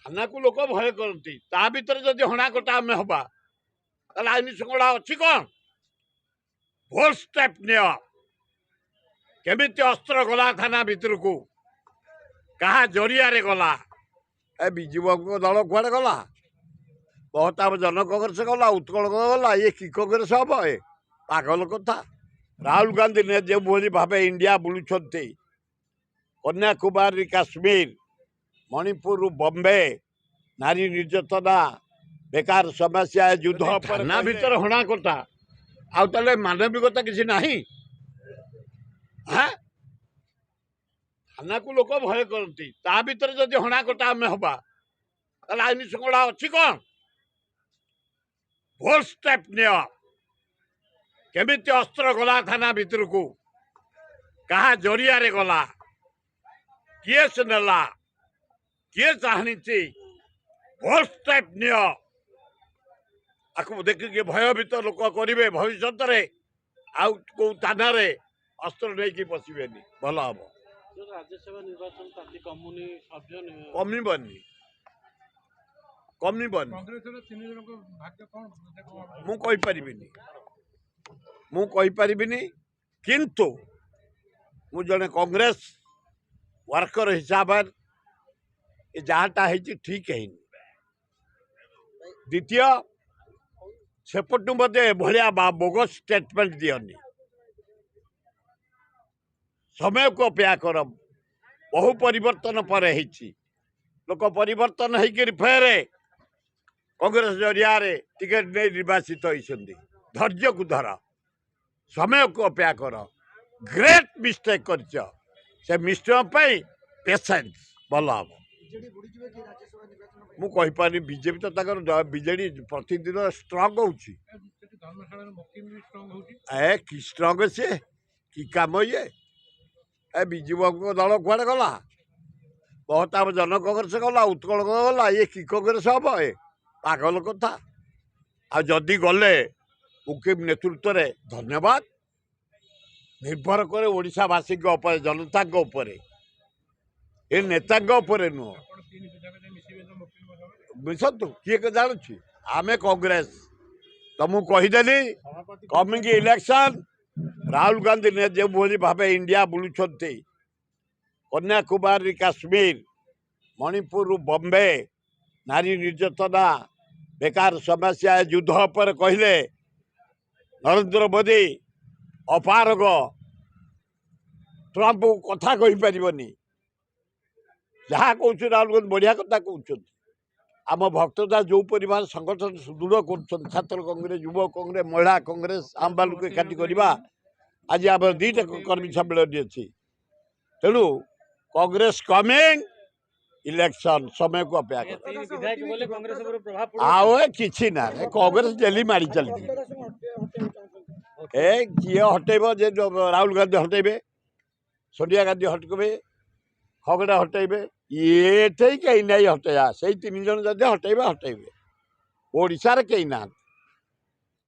थाना को लोक भय करती ता भितर जदि हणाकटा आम हवा ताहले आईन श्रृंखला अच्छी कौन भोल स्टेप नियो केमिति अस्त्र गला थाना भितर को कहा जरिया गला ए विजु बाबू दल कुआडे गला महताब जन कांग्रेस गला उत्कल गला ये कि कांग्रेस हम ए पागल कथा राहुल गांधी ने जो भाव इंडिया बुलूं कन्याकुमारी काश्मीर मणिपुर बॉम्बे नारी निर्यातना बेकार समस्या युद्ध थाना भीतर हणाकटा आउ मानविकता किसी नहीं हाँ थाना को लोक भय करती ता भीतर जदि हणाकटा आम हवा ताहले आईन श्रृंखला अच्छी कौन भोल स्टेप नियो केमिति अस्त्र गला थाना भितर को कहा जरिया गला किए से नेला किए चाहनी भोल स्टेप नियो आपको देखिए भयभीत लोक करेंगे भविष्य आउ कौ थाना अस्त्र नहीं बसवे भल हम राज्यसभा निर्वाचन पार्टी कमिबनी कमिबनी मुझे किंतु मु जड़े कांग्रेस वर्कर हिसाब जहाँटा ठीक है द्वितीय सेपटू मते भाया बोगस स्टेटमेंट दियनी समय को अपेक्षा कर बहु परिवर्तन पर लोक परिवर्तन होकर फेर कांग्रेस जरिया टिकेट नहीं निर्वाचित होती धैर्य को धर समय को अपेक्षा कर ग्रेट मिस्टेक कर से मिस्टेक पेशेंस भल हम मुझे बीजेपी तो बीजेडी प्रतिदिन स्ट्रंग होची कि स्ट्रंग सी कि कम ये ए विजु बाबू दल कुआडे गला महताब जन कांग्रेस गला उत्कल गला ये कि कांग्रेस हम ए पागल कथा आदि गले मुकिम नेतृत्व में धन्यवाद निर्भर करे ओडिशावासी जनता ये नेता नुह मिसतु किए जानूँ आमे कांग्रेस तुमको कहीदेली कमिंग इलेक्शन राहुल गांधी ने जो भाव इंडिया बुलूं कन्याकुमारी काश्मीर मणिपुर बॉम्बे नारी निर्यातना बेकार समस्या युद्ध पर कहले नरेंद्र मोदी अपारग ट्रंप कथा कही पारनी जहाँ कौन राहुल गांधी बढ़िया कथा कहते आम भक्तदा जो परिमाण संगठन सुदृढ़ कर छात्र कांग्रेस युव कांग्रेस महिला कांग्रेस आम बालू एकाठी करवा आज आम दीटा कर्मी सम्मेलन अच्छी तेणु कांग्रेस कमिंग इलेक्शन समय को अपेक्षा आओ कि ना कांग्रेस डेली मारी चलती ए किए हटेब राहुल गांधी हटेबे सोनिया गांधी हटके खगड़ा हटेबे ये कहीं नहीं हटेया से तीन जन जब हटेबे हटेबे ओडिशा कहीं ना।